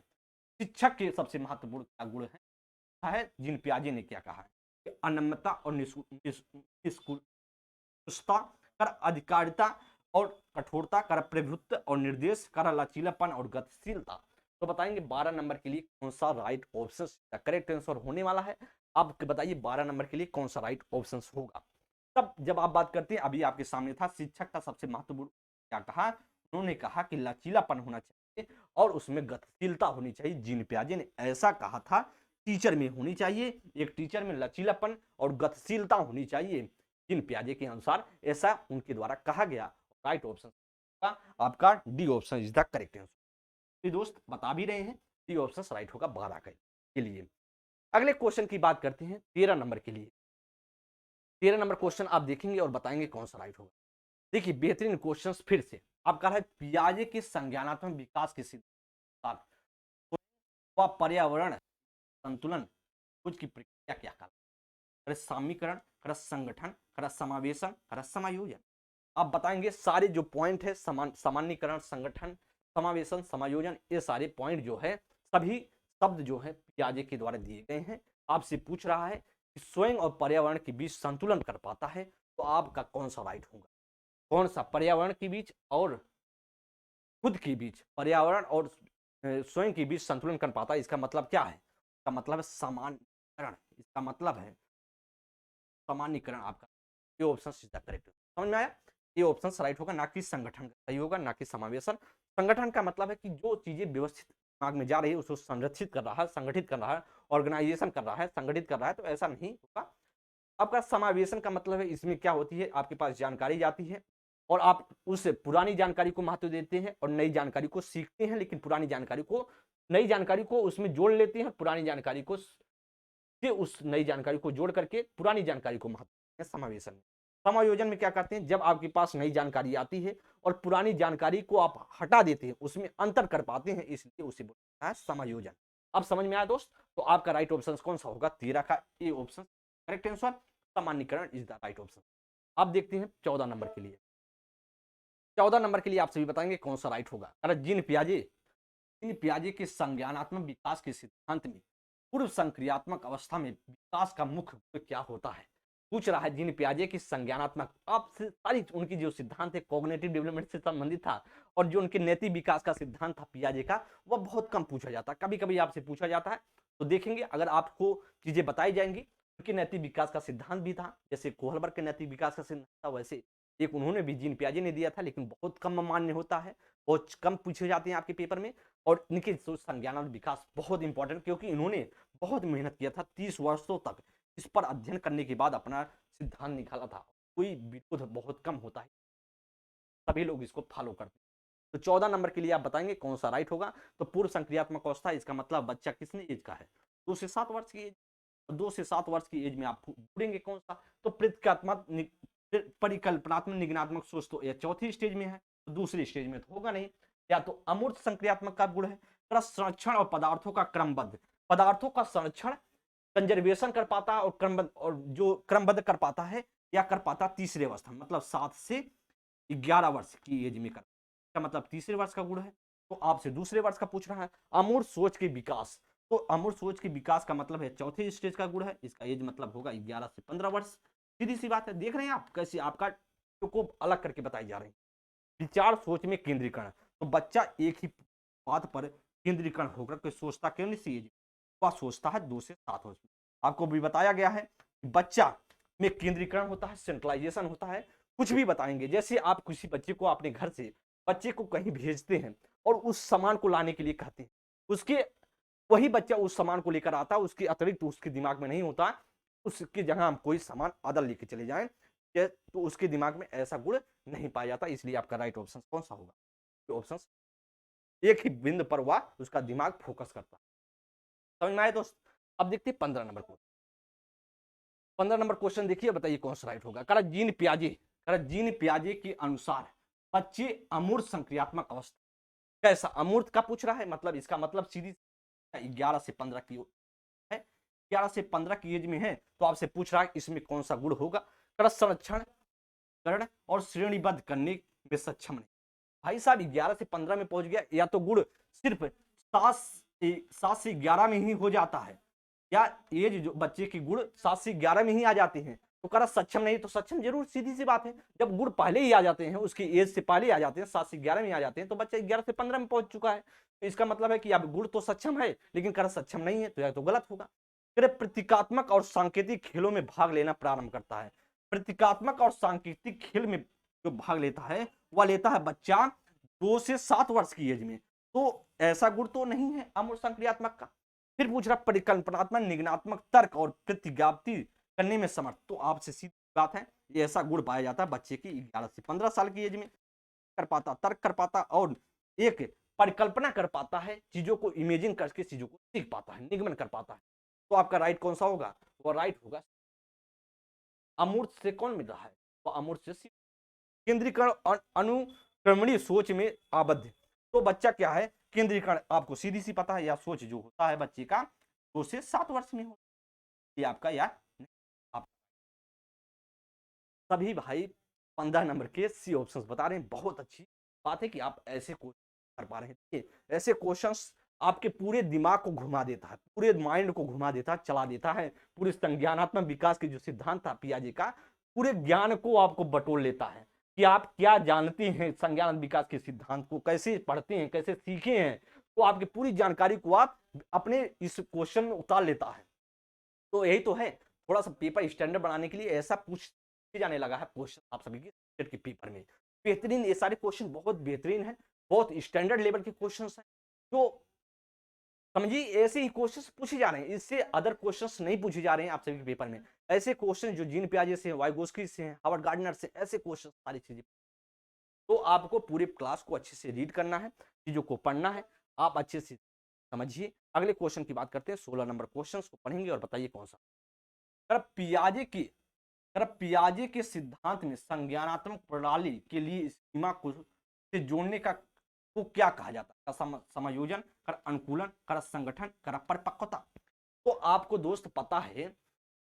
S1: शिक्षक के सबसे महत्वपूर्ण क्या गुण है, जीन पियाजे ने क्या कहा है, अनम्रता और निष्कुशता, कर अधिकारिता और कठोरता, कर प्रभुत्व और निर्देश, कर लचीलापन और गतिशीलता। तो बताएंगे 12 नंबर के लिए कौन सा राइट ऑप्शन करेक्ट आंसर होने वाला है। आप बताइए 12 नंबर के लिए कौन सा राइट ऑप्शन होगा। तब जब आप बात करते हैं, अभी आपके सामने था शिक्षक का सबसे महत्वपूर्ण क्या कहा, उन्होंने कहा कि लचीलापन होना चाहिए और उसमें गतिशीलता होनी चाहिए। जीन पियाजे ने ऐसा कहा था, टीचर में होनी चाहिए, एक टीचर में लचीलापन और गतिशीलता होनी चाहिए। जीन पियाजे के अनुसार ऐसा उनके द्वारा कहा गया। राइट ऑप्शन आपका D option is the correct answer. दोस्त बता भी रहे हैं डी ऑप्शन राइट होगा 12 के लिए। अगले क्वेश्चन की बात करते हैं 13 नंबर के लिए। 13 नंबर क्वेश्चन आप देखेंगे और बताएंगे कौन सा राइट होगा। देखिए बेहतरीन क्वेश्चन फिर से आपका है, पियाजे के संज्ञानात्मक विकास के सिद्धांत व पर्यावरण संतुलन कुछ की प्रक्रिया क्या कहलाती है, सामीकरण, संगठन, समावेशन, समायोजन। आप बताएंगे सारे जो पॉइंट है, सामान्यकरण, संगठन, समावेशन, समायोजन, ये सारे पॉइंट जो है सभी शब्द जो है पियाजे के द्वारा दिए गए हैं। आपसे पूछ रहा है कि स्वयं और पर्यावरण के बीच संतुलन कर पाता है, तो आपका कौन सा राइट होगा, कौन सा पर्यावरण के बीच और खुद के बीच, पर्यावरण और स्वयं के बीच संतुलन कर पाता है। इसका मतलब क्या है, इसका मतलब है सामान्यकरण, इसका मतलब है सामान्यकरण। आपका ये ऑप्शन सीधा करेक्ट समझ में आया, ये ऑप्शन राइट होगा, ना कि संगठन सही होगा, ना कि समावेशन। संगठन का मतलब है कि जो चीजें व्यवस्थित दिमाग में जा रही है उसको संरक्षित कर रहा है, संगठित कर रहा है, ऑर्गेनाइजेशन कर रहा है, संगठित कर रहा है, तो ऐसा नहीं होगा। आपका समावेशन का मतलब है इसमें क्या होती है, आपके पास जानकारी जाती है और आप उस पुरानी जानकारी को महत्व देते हैं और नई जानकारी को सीखते हैं, लेकिन पुरानी जानकारी को, नई जानकारी को उसमें जोड़ लेते हैं, पुरानी जानकारी को से उस नई जानकारी को जोड़ करके पुरानी जानकारी को महत्व देते हैं समावेशन में। समायोजन में क्या करते हैं, जब आपके पास नई जानकारी आती है और पुरानी जानकारी को आप हटा देते हैं, उसमें अंतर कर पाते हैं, इसलिए उसे बोलते हैं समायोजन। अब समझ में आया दोस्त? तो आपका राइट ऑप्शन कौन सा होगा? 13 का ए ऑप्शन करेक्ट आंसर, सामान्यीकरण इज द राइट ऑप्शन। अब देखते हैं 14 नंबर के लिए। 14 नंबर के लिए आप सभी बताएंगे कौन सा राइट होगा। अरे जीन पियाजे के संज्ञानात्मक विकास के सिद्धांत में पूर्व संक्रियात्मक अवस्था में विकास का मुख्य गुण क्या होता है? पूछ रहा है जीन पियाजे की संज्ञानात्मक, आप सारी उनकी जो सिद्धांत है कॉग्निटिव डेवलपमेंट से संबंधित था और जो उनके नैतिक विकास का सिद्धांत था पियाजे का, वह बहुत कम पूछा जाता है, कभी कभी आपसे पूछा जाता है। तो देखेंगे अगर आपको चीजें बताई जाएंगी। उनके नैतिक विकास का सिद्धांत भी था, जैसे कोहलबर्ग के नैतिक विकास का सिद्धांत था, वैसे एक उन्होंने भी जीन पियाजे ने दिया था, लेकिन बहुत कम मान्य होता है, बहुत कम पूछे जाते हैं आपके पेपर में। और इनके संज्ञानात्मक विकास बहुत इंपॉर्टेंट, क्योंकि इन्होंने बहुत मेहनत किया था, 30 वर्षों तक इस पर अध्ययन करने के बाद अपना सिद्धांत निकाला था। कोई विरोध बहुत कम होता है, सभी लोग इसको फॉलो करते हैं। तो 14 नंबर के लिए आप बताएंगे कौन सा राइट होगा। तो पूर्व संक्रियात्मक अवस्था, इसका मतलब बच्चा कितने एज का है? 2 से 7 वर्ष की एज। 2 से 7 वर्ष की एज में आप ढूंढेंगे कौन सा? तो प्रतीकात्मक परिकल्पनात्मक निगनात्मक सोच तो यह चौथी स्टेज में है, तो दूसरी स्टेज में तो होगा नहीं। या तो अमूर्त संक्रियात्मक का गुण है, संरक्षण और पदार्थों का क्रमबद्ध, पदार्थों का संरक्षण कंजर्वेशन कर पाता है और क्रमबद्ध, और जो क्रमबद्ध कर पाता है या कर पाता तीसरे अवस्था, मतलब 7 से 11 वर्ष की एज में कर, का मतलब तीसरे वर्ष का गुण है। तो आपसे दूसरे वर्ष का पूछ रहा है। अमूर्त सोच के विकास, तो अमूर्त सोच के विकास का मतलब है चौथे स्टेज का गुण है, इसका एज मतलब होगा 11 से 15 वर्ष। सीधी सी बात है, देख रहे हैं आप कैसे आपका को अलग करके बताई जा रही है। विचार सोच में केंद्रीकरण, तो बच्चा एक ही बात पर केंद्रीकरण होकर के सोचता क्यों नहीं एज, वह सोचता है 2 से 7 वर्ष में। आपको भी बताया गया है बच्चा में केंद्रीकरण होता है, सेंट्रलाइजेशन होता है। कुछ भी बताएंगे, जैसे आप किसी बच्चे को अपने घर से बच्चे को कहीं भेजते हैं और उस सामान को लाने के लिए कहते हैं, उसके वही बच्चा उस सामान को लेकर आता है, उसके अतिरिक्त उसके दिमाग में नहीं होता, उसकी जगह हम कोई सामान अदर लेके चले जाएं तो उसके दिमाग में ऐसा गुण नहीं पाया जाता। इसलिए आपका राइट ऑप्शन कौन सा होगा? ऑप्शन एक ही बिंदु पर हुआ उसका दिमाग फोकस करता। समझ में आए दोस्त? अब देखते हैं 15 नंबर को। 15 नंबर क्वेश्चन देखिए, बताइए कौन सा राइट होगा। जीन पियाजे के अनुसार बच्चे अमूर्त संक्रियात्मक अवस्था, कैसा अमूर्त का पूछ रहा है, मतलब इसका मतलब सीधी 11 से 15 की है, 11 से 15 की एज में है, तो आपसे पूछ रहा है इसमें कौन सा गुण होगा? संरक्षण करण और श्रेणीबद्ध करने में सक्षम नहीं। भाई साहब 11 से 15 में पहुंच गया, या तो गुण सिर्फ 7 से 11 में ही हो जाता है, या एज जो बच्चे की गुण 7 से 11 में ही आ जाते हैं, तो करा सक्षम नहीं, तो सक्षम जरूर, सीधी सी बात है। जब गुण पहले ही आ जाते हैं, उसकी एज से पहले आ जाते हैं, 7 से 11 में आ जाते हैं, तो बच्चा 11 से 15 में पहुंच चुका है। तो इसका मतलब है कि अब गुण तो सक्षम है, लेकिन करा सक्षम नहीं है, तो यह तो गलत होगा। फिर प्रतीकात्मक और सांकेतिक खेलों में भाग लेना प्रारंभ करता है। प्रतीकात्मक और सांकेतिक खेल में जो भाग लेता है वह लेता है बच्चा 2 से 7 वर्ष की एज में, तो ऐसा गुण तो नहीं है अमूर्त संक्रियात्मक का। फिर पूछ रहा परिकल्पनात्मक निगनात्मक तर्क और प्रतिज्ञाप्ति करने में समर्थ, तो आपसे सीधी बात है ये ऐसा गुण पाया जाता है बच्चे की 11 से 15 साल की एज में, कर पाता, तर्क कर पाता और एक परिकल्पना कर पाता है, चीजों को इमेजिन करके चीजों को सीख पाता है, निगमन कर पाता है। तो आपका राइट कौन सा होगा? वो राइट होगा अमूर्त से कौन मिल रहा है? वो अमूर्त से केंद्रीकरण अनुक्रमणीय सोच में आबद्ध, तो बच्चा क्या है केंद्रीकरण, आपको सीधी सी पता है, या सोच जो होता है बच्चे का 2 से 7 वर्ष में हो, ये आपका या आप सभी भाई 15 नंबर के सी ऑप्शंस बता रहे हैं। बहुत अच्छी बात है कि आप ऐसे क्वेश्चन कर पा रहे हैं। ऐसे क्वेश्चंस आपके पूरे दिमाग को घुमा देता है, पूरे माइंड को घुमा देता है, चला देता है। पूरे संज्ञानात्मक विकास के जो सिद्धांत था पियाजे का, पूरे ज्ञान को आपको बटोर लेता है कि आप क्या जानते हैं संज्ञान विकास के सिद्धांत को, कैसे पढ़ते हैं, कैसे सीखे हैं। तो आपकी पूरी जानकारी को आप अपने इस क्वेश्चन में उतार लेता है। तो यही तो है, थोड़ा सा पेपर स्टैंडर्ड बनाने के लिए ऐसा पूछ जाने लगा है क्वेश्चन आप सभी के पेपर में। बेहतरीन, ये सारे क्वेश्चन बहुत बेहतरीन है, बहुत स्टैंडर्ड लेवल के क्वेश्चन है, जो समझिए, ऐसे ही क्वेश्चंस पूछे जा रहे हैं, इससे अदर क्वेश्चंस नहीं पूछे जा रहे हैं आप सभी के पेपर में। ऐसे क्वेश्चन जो जीन पियाजे से, वाइगोस्की से, हार्वर्ड गार्डनर से, ऐसे क्वेश्चन सारी चीजें। तो आपको पूरे क्लास को अच्छे से रीड करना है, चीजों को पढ़ना है, आप अच्छे से समझिए। अगले क्वेश्चन की बात करते हैं, 16 नंबर क्वेश्चन को पढ़ेंगे और बताइए कौन सा। पियाजे के सिद्धांत में संज्ञानात्मक प्रणाली के लिए स्कीमा को से जोड़ने का को क्या कहा जाता है? समायोजन, कर अनुकूलन, कर संगठन, कर परिपक्वता। तो आपको दोस्त पता है,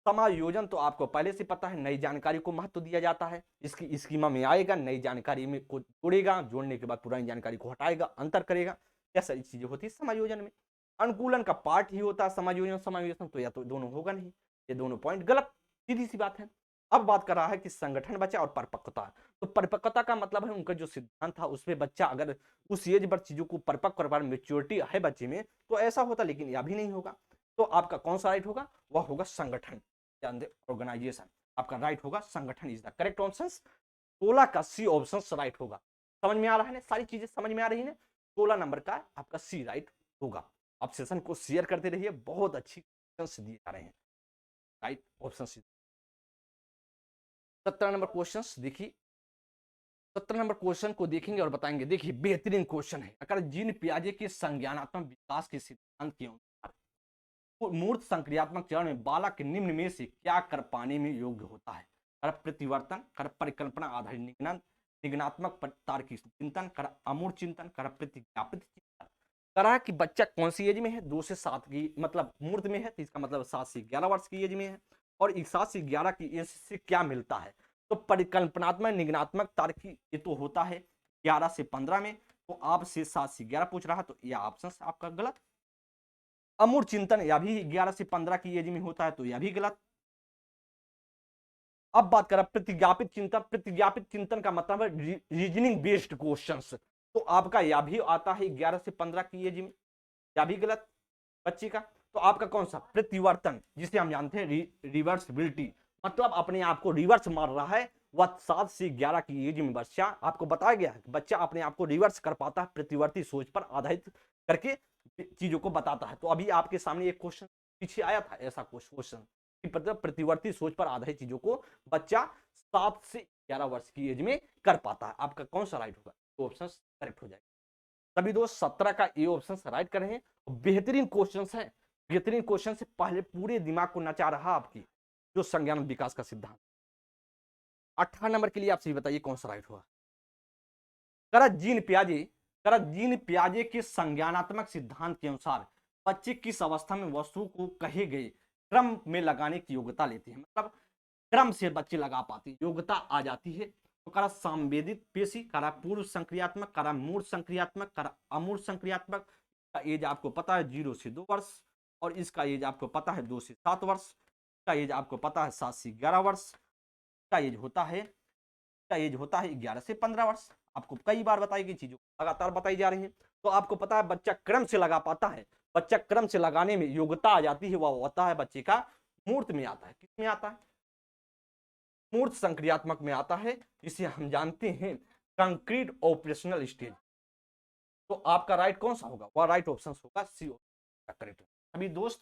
S1: समायोजन तो आपको पहले से पता है, नई जानकारी को महत्व दिया जाता है, इसकी स्कीमा में आएगा, नई जानकारी में को जोड़ेगा, जोड़ने के बाद पुरानी जानकारी को हटाएगा, अंतर करेगा, यह सारी चीजें होती है समायोजन में। अनुकूलन का पार्ट ही होता है समायोजन, समायोजन तो या तो दोनों होगा नहीं, ये दोनों पॉइंट गलत, सीधी सी बात है। अब बात कर रहा है कि संगठन बचा और परिपक्वता। तो परिपक्वता का मतलब है उनका जो सिद्धांत था उसमें बच्चा अगर उस एज पर चीजों को परिपक्व कर, मेच्योरिटी है बच्चे में, तो ऐसा होता, लेकिन यह भी नहीं होगा। तो आपका कौन सा राइट होगा? वह होगा संगठन, ऑर्गेनाइजेशन। आपका राइट होगा संगठन इज द करेक्ट ऑप्शन। 16 का सी ऑप्शन राइट होगा। समझ में आ रहा है ना, सारी चीजें समझ में आ रही है। 16 नंबर का आपका सी राइट होगा। आप सेशन को शेयर करते रहिए, बहुत अच्छी क्वेश्चन दिए जा रहे हैं, राइट ऑप्शन सी। 17 नंबर क्वेश्चन देखिए, 17 नंबर क्वेश्चन को देखेंगे और बताएंगे। देखिए बेहतरीन क्वेश्चन है। अगर जीन पियाजे के संज्ञानात्मक विकास के सिद्धांत के अनुसार मूर्त संक्रियात्मक चरण में बालक निम्न में से क्या कर पाने में योग्य होता है? कर प्रतिवर्तन, कर परिकल्पना आधारित निगमन, निगनात्मक तार्किक चिंतन, कर अमूर्त चिंतन, कर प्रतिज्ञापित चिंतन। करा कि बच्चा कौन सी एज में है? 2 से 7 की, मतलब मूर्त में है तो इसका मतलब 7 से 11 वर्ष की एज में है। और 7 से 11 की एज से क्या मिलता है? तो परिकल्पनात्मक, निगनात्मक, तार्किक ये तो होता है 11 से 15 में, तो आपसे 7 से 11 पूछ रहा है, तो यह ऑप्शन आपका गलत। अमूर्त चिंतन यह भी 11 से 15 की एज में होता है, तो यह भी गलत। अब बात करें प्रतिज्ञापित चिंतन। प्रतिज्ञापित चिंतन का मतलब है रीजनिंग बेस्ड क्वेश्चंस, तो आपका यह भी आता है 11 से 15 की एज में, यह भी गलत बच्चे का। तो आपका कौन सा? प्रतिवर्तन, जिसे हम जानते हैं रिवर्सिबिलिटी, मतलब अपने आप को रिवर्स मार रहा है, वह 7 से 11 की एज में बच्चा, आपको बताया गया है बच्चा अपने आप को रिवर्स कर पाता है, प्रतिवर्ती सोच पर आधारित करके चीजों को बताता है। तो अभी आपके सामने एक क्वेश्चन पीछे आया था, ऐसा क्वेश्चन, प्रतिवर्ती सोच पर आधारित चीजों को बच्चा 7 से 11 वर्ष की एज में कर पाता है। आपका कौन सा राइट होगा? तो ऑप्शन करेक्ट हो जाएगा। सभी दोस्त 17 का ए ऑप्शन राइट कर रहे हैं। बेहतरीन क्वेश्चन है, बेहतरीन क्वेश्चन से पहले पूरे दिमाग को नचा रहा आपकी जो संज्ञान विकास का सिद्धांत। 18 नंबर के लिए आपसे बताइए कौन सा राइट होगा? जीन पियाजे के संज्ञानात्मक सिद्धांत के अनुसार बच्चे किस अवस्था में वस्तु को कहे गए क्रम में लगाने की योग्यता लेते हैं, मतलब क्रम से बच्चे लगा पाते, योग्यता आ जाती है। तो करा संवेदित पेशी, करा पूर्व संक्रियात्मक, करा मूर्त संक्रियात्मक, करा अमूर्त संक्रियात्मक। का एज आपको पता है 0 से 2 वर्ष, और इसका एज आपको पता है 2 से 7 वर्ष, इसका एज आपको पता है 7 से 11 वर्ष, का एज होता है 11 से 15 वर्ष। आपको कई बार बताई गई चीजों लगातार बताई जा रही है। तो आपको पता है बच्चा क्रम से लगा पाता है, बच्चा क्रम से लगाने में योग्यता आ जाती है, वह होता है बच्चे का मूर्त में आता है। किसमें आता है? मूर्त संक्रियात्मक में आता है, जिसे हम जानते हैं कंक्रीट ऑपरेशनल स्टेज। तो आपका राइट कौन सा होगा? वह राइट ऑप्शन होगा सी ऑप्शन करेक्ट। अभी दोस्त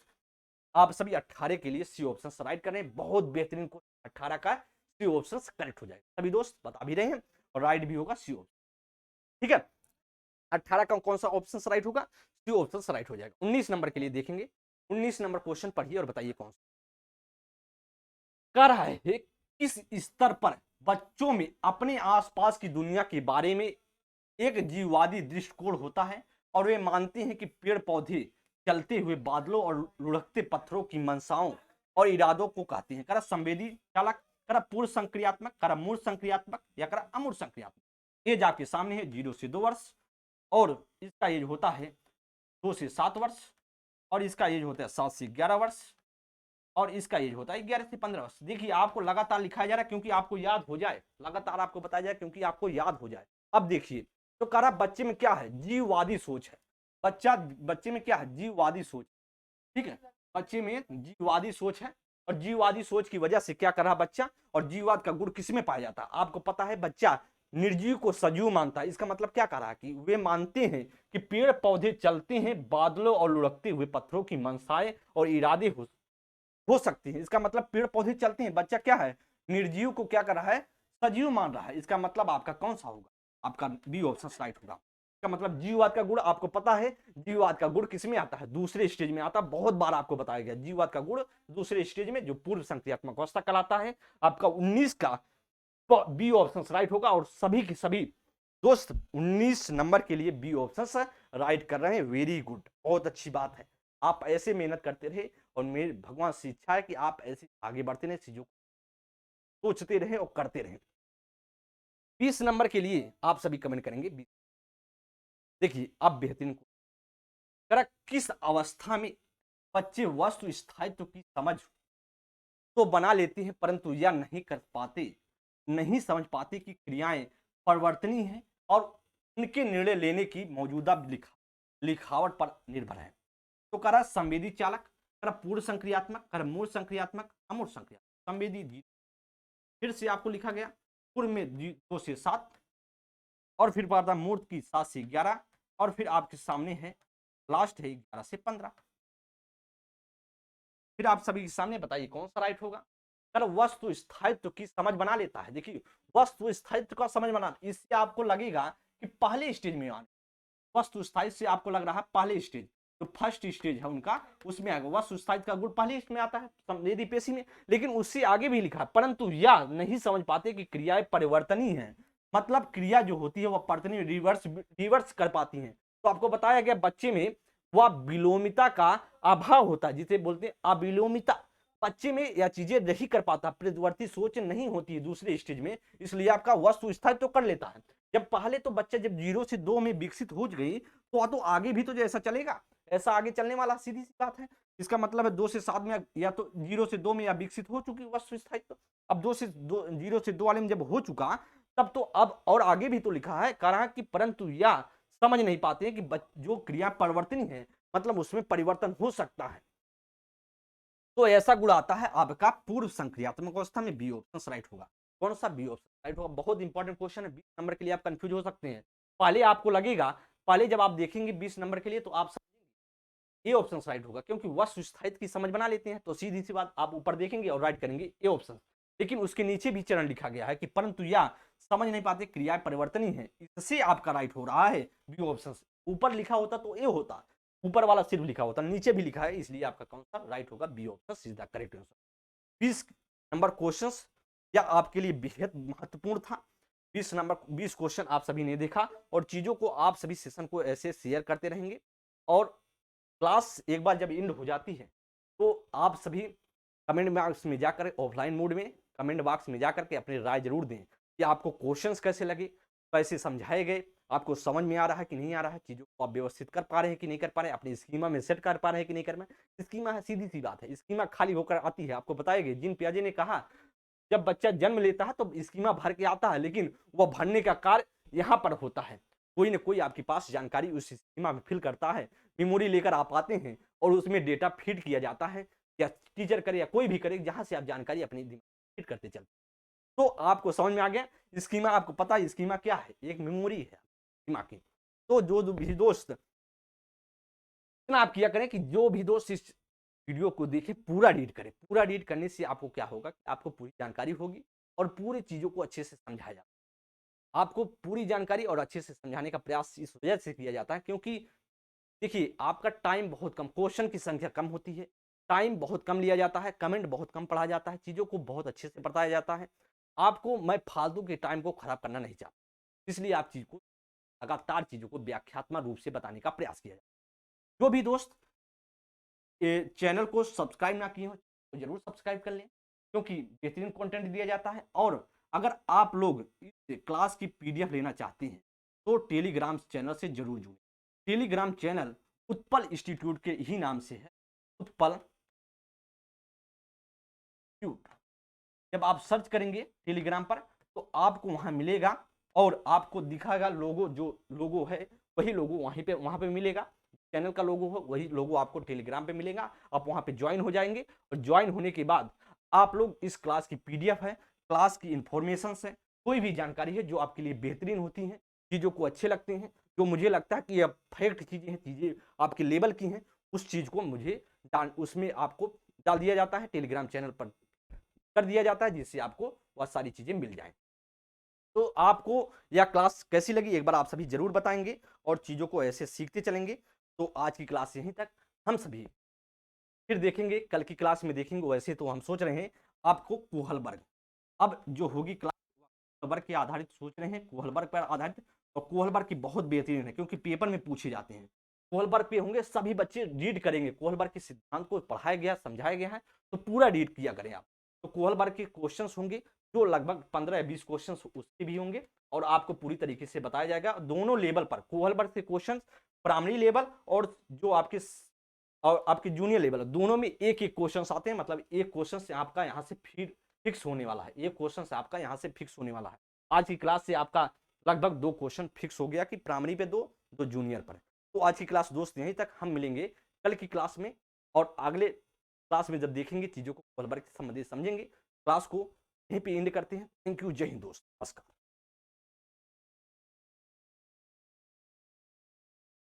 S1: आप सभी 18 के लिए सी ऑप्शन राइट करें, बहुत बेहतरीन को 18 का सी ऑप्शन करेक्ट हो जाएगा। सभी दोस्त बता भी रहे हैं, और राइट भी होगा सी ऑप्शन, ठीक है। 18 का कौन सा ऑप्शन राइट होगा? सी ऑप्शन राइट हो जाएगा। 19 नंबर के लिए देखेंगे। 19 नंबर क्वेश्चन पढ़िए और बताइए कौन सा कह रहा है। किस स्तर पर बच्चों में अपने आसपास की दुनिया के बारे में एक जीववादी दृष्टिकोण होता है, और वे मानते हैं कि पेड़ पौधे चलते हुए बादलों और लुढ़कते पत्थरों की मंशाओं और इरादों को कहते हैं। करा संवेदी चालक, करा पूर्व संक्रियात्मक, करा मूर्त संक्रियात्मक, या करा अमूर्त संक्रियात्मक। एज आपके सामने है 0 से 2 वर्ष, और इसका एज होता है 2 से 7 वर्ष, और इसका एज होता है 7 से 11 वर्ष, और इसका एज होता है 11 से 15 वर्ष। देखिए आपको लगातार लिखाया जा रहा है क्योंकि आपको याद हो जाए, लगातार आपको बताया जाए क्योंकि आपको याद हो जाए। अब देखिए, तो कह रहा बच्चे में क्या है? जीववादी सोच है। बच्चे में क्या है? जीववादी सोच, ठीक है। बच्चे में जीववादी सोच है, और जीववादी सोच की वजह से क्या कर रहा बच्चा, और जीववाद का गुण किसमें पाया जाता है? आपको पता है बच्चा निर्जीव को सजीव मानता है। इसका मतलब क्या कह रहा है कि वे मानते हैं कि पेड़ पौधे चलते हैं, बादलों और लुढ़कते हुए पत्थरों की मंशाएं और इरादे हो सकती हैं। इसका मतलब पेड़ पौधे चलते हैं, बच्चा क्या है, निर्जीव को क्या कर रहा है, सजीव मान रहा है। इसका मतलब आपका कौन सा होगा, आपका बी ऑप्शन राइट होगा। इसका मतलब जीववाद का गुण आपको पता है, जीववाद का गुण किसमें आता है, दूसरे स्टेज में आता है। बहुत बार आपको बताया गया जीववाद का गुण दूसरे स्टेज में, जो पूर्व संक्रियात्मक अवस्था कहलाता है। आपका 19 का बी ऑप्शन राइट होगा। और सभी के सभी दोस्त 19 नंबर के लिए बी ऑप्शन राइट कर रहे हैं। वेरी गुड, बहुत अच्छी बात है। आप ऐसे मेहनत करते रहे और मेरे भगवान से इच्छा है कि आप ऐसे आगे बढ़ते रहे, चीजों को सोचते रहे और करते रहे। 20 नंबर के लिए आप सभी कमेंट करेंगे। देखिए अब बेहतरीन किस अवस्था में बच्चे वस्तु स्थायित्व की समझ तो बना लेते हैं, परंतु यह नहीं कर पाते, नहीं समझ पाते कि क्रियाएं परिवर्तनीय हैं और उनके निर्णय लेने की मौजूदा लिखावट पर निर्भर है। तो करा संवेदी चालक, करा पूर्व संक्रियात्मक, करा मूल संक्रियात्मक, अमूर्त संक्रियात्मक। संवेदी फिर से आपको लिखा गया पूर्व में 2 से 7 और फिर पता मूर्त की 7 से 11 और फिर आपके सामने है लास्ट है 11 से 15। फिर आप सभी के सामने बताइए कौन सा राइट होगा। कर वस्तु स्थायित्व की समझ बना लेता है। देखिए वस्तु स्थायित्व का समझ बना, इससे आपको लगेगा कि पहले स्टेज में आने, वस्तु स्थायित्व से आपको लग रहा है पहले स्टेज, तो फर्स्ट स्टेज है उनका, उसमें आएगा। वस्तु स्थायित्व का गुण पहले में आता है संवेदी पेशी में, लेकिन उससे आगे भी लिखा है, परंतु यह नहीं समझ पाते कि क्रियाएं परिवर्तनीय है। मतलब क्रिया जो होती है वह परिवर्तनीय रिवर्स कर पाती है। तो आपको बताया गया बच्चे में वह विलोमिता का अभाव होता है, जिसे बोलते हैं अविलोमिता। बच्चे में यह चीजें नहीं कर पाता, प्रतिवर्ती सोच नहीं होती है दूसरे स्टेज में, इसलिए आपका वस्तु स्थायित्व तो कर लेता है। जब पहले तो बच्चा जब 0 से 2 में विकसित हो गई तो आगे भी तो जैसा चलेगा ऐसा आगे चलने वाला, सीधी सी बात है। इसका मतलब है 2 से 7 में या तो 0 से 2 में या विकसित हो चुकी वस्तु स्थायित्व। अब 0 से 2 वाले में जब हो चुका तब तो अब और आगे भी तो लिखा है, कहा कि परंतु यह समझ नहीं पाते हैं कि जो क्रिया परिवर्तनीय है, मतलब उसमें परिवर्तन हो सकता है। तो ऐसा गुण आता है आपका पूर्व संक्रियात्मक अवस्था में, बी ऑप्शन राइट होगा। कौन सा बी ऑप्शन राइट होगा, बहुत इंपॉर्टेंट क्वेश्चन है। 20 नंबर के लिए आप कंफ्यूज हो सकते हैं। पहले आपको लगेगा, पहले जब आप देखेंगे 20 नंबर के लिए तो आप समझेंगे ए ऑप्शन राइट होगा, क्योंकि वस्तु स्थायित्व की समझ बना लेते हैं। तो सीधी सी बात आप ऊपर देखेंगे और राइट करेंगे ए ऑप्शन। लेकिन उसके नीचे भी चरण लिखा गया है कि परंतु यह समझ नहीं पाते क्रियाएं परिवर्तनीय है, इससे आपका राइट हो रहा है बी ऑप्शन। ऊपर लिखा होता तो ए होता, ऊपर वाला सिर्फ लिखा होता, नीचे भी लिखा है, इसलिए आपका कौन सा राइट होगा, B option is the correct answer. 20 नंबर क्वेश्चंस या आपके लिए बेहद महत्वपूर्ण था। 20 क्वेश्चन आप सभी ने देखा और चीजों को आप सभी सेशन को ऐसे शेयर करते रहेंगे। और क्लास एक बार जब एंड हो जाती है तो आप सभी कमेंट बॉक्स में जाकर ऑफलाइन मोड में कमेंट बॉक्स में जाकर के अपनी राय जरूर दें कि आपको क्वेश्चंस कैसे लगे, कैसे समझाए गए, आपको समझ में आ रहा है कि नहीं आ रहा है, चीजों को आप व्यवस्थित कर पा रहे हैं कि नहीं कर पा रहे हैं, अपनी स्कीमा में सेट कर पा रहे हैं कि नहीं कर पा रहे। स्कीमा है, सीधी सी बात है, स्कीमा खाली होकर आती है। आपको बताया गया जिन पियाजे ने कहा जब बच्चा जन्म लेता है तो स्कीमा भर के आता है, लेकिन वह भरने का कार्य यहाँ पर होता है। कोई ना कोई आपके पास जानकारी उस स्कीमा में फिल करता है, मेमोरी लेकर आप आते हैं और उसमें डेटा फीड किया जाता है, या टीचर करे या कोई भी करे, जहां से आप जानकारी अपनी फीड करते चलते। तो आपको समझ में आ गया स्कीमा, आपको पता है स्कीमा क्या है, एक मेमोरी है स्कीमा की। तो जो भी दोस्त इतना आप किया करें कि जो भी दोस्त इस वीडियो को देखे पूरा रीड करें। पूरा रीड करने से आपको क्या होगा, आपको पूरी जानकारी होगी और पूरी चीजों को अच्छे से समझाया जाता है। आपको पूरी जानकारी और अच्छे से समझाने का प्रयास इस वजह से किया जाता है क्योंकि देखिए आपका टाइम बहुत कम, क्वेश्चन की संख्या कम होती है, टाइम बहुत कम लिया जाता है, कमेंट बहुत कम पढ़ा जाता है, चीजों को बहुत अच्छे से बताया जाता है। आपको मैं फालतू के टाइम को खराब करना नहीं चाहता, इसलिए आप चीज को लगातार चीजों को व्याख्यात्मक रूप से बताने का प्रयास किया जाता है। जो भी दोस्त चैनल को सब्सक्राइब ना किए हो तो जरूर सब्सक्राइब कर लें, क्योंकि बेहतरीन कंटेंट दिया जाता है। और अगर आप लोग इस क्लास की पीडीएफ लेना चाहते हैं तो टेलीग्राम चैनल से जरूर जुड़ें। टेलीग्राम चैनल उत्पल इंस्टीट्यूट के ही नाम से है, उत्पल इंस्टीट्यूट। जब आप सर्च करेंगे टेलीग्राम पर तो आपको वहां मिलेगा और आपको दिखाएगा लोगो, जो लोगो है वही लोगो वहां पे मिलेगा। चैनल का लोगो हो वही लोगो आपको टेलीग्राम पे मिलेगा। आप वहां पे ज्वाइन हो जाएंगे और ज्वाइन होने के बाद आप लोग इस क्लास की पीडीएफ है, क्लास की इंफॉर्मेशन है, कोई भी जानकारी है जो आपके लिए बेहतरीन होती है, चीज़ों को अच्छे लगते हैं, जो मुझे लगता है कि ये फैक्ट चीज़ें हैं, चीज़ें आपके लेवल की हैं, उस चीज़ को मुझे उसमें आपको डाल दिया जाता है, टेलीग्राम चैनल पर कर दिया जाता है, जिससे आपको वह सारी चीज़ें मिल जाएँ। तो आपको यह क्लास कैसी लगी एक बार आप सभी ज़रूर बताएँगे और चीज़ों को ऐसे सीखते चलेंगे। तो आज की क्लास यहीं तक। हम सभी फिर देखेंगे, कल की क्लास में देखेंगे। वैसे तो हम सोच रहे हैं आपको कोहलबर्ग, अब जो होगी क्लास कोहलबर्ग के आधारित सोच रहे हैं, कोहलबर्ग पर आधारित। और कोहलबर्ग की बहुत बेहतरीन है क्योंकि पेपर में पूछे जाते हैं। कोहलबर्ग पे होंगे, सभी बच्चे रीड करेंगे, कोहलबर्ग के सिद्धांत को पढ़ाया गया, समझाया गया है, तो पूरा रीड किया करें आप। तो कोहलबर्ग के क्वेश्चंस होंगे जो लगभग 15 या 20 क्वेश्चंस उसके भी होंगे और आपको पूरी तरीके से बताया जाएगा दोनों लेवल पर। कोहलबर्ग के क्वेश्चंस प्राइमरी लेवल और जो आपके जूनियर लेवल, दोनों में एक एक क्वेश्चन आते हैं। मतलब एक क्वेश्चन से आपका यहाँ से फिर फिक्स होने वाला है, एक क्वेश्चन से आपका यहाँ से फिक्स होने वाला है। आज की क्लास से आपका लगभग 2 क्वेश्चन फिक्स हो गया कि प्राइमरी पे 2 जूनियर पर। तो आज की क्लास दोस्त यहीं तक। हम मिलेंगे कल की क्लास में और अगले क्लास में जब देखेंगे चीजों को कोहलबर्ग से संबंधित समझेंगे। क्लास को यहीं पे एंड करते हैं। थैंक यू, जय हिंद दोस्त, नमस्कार।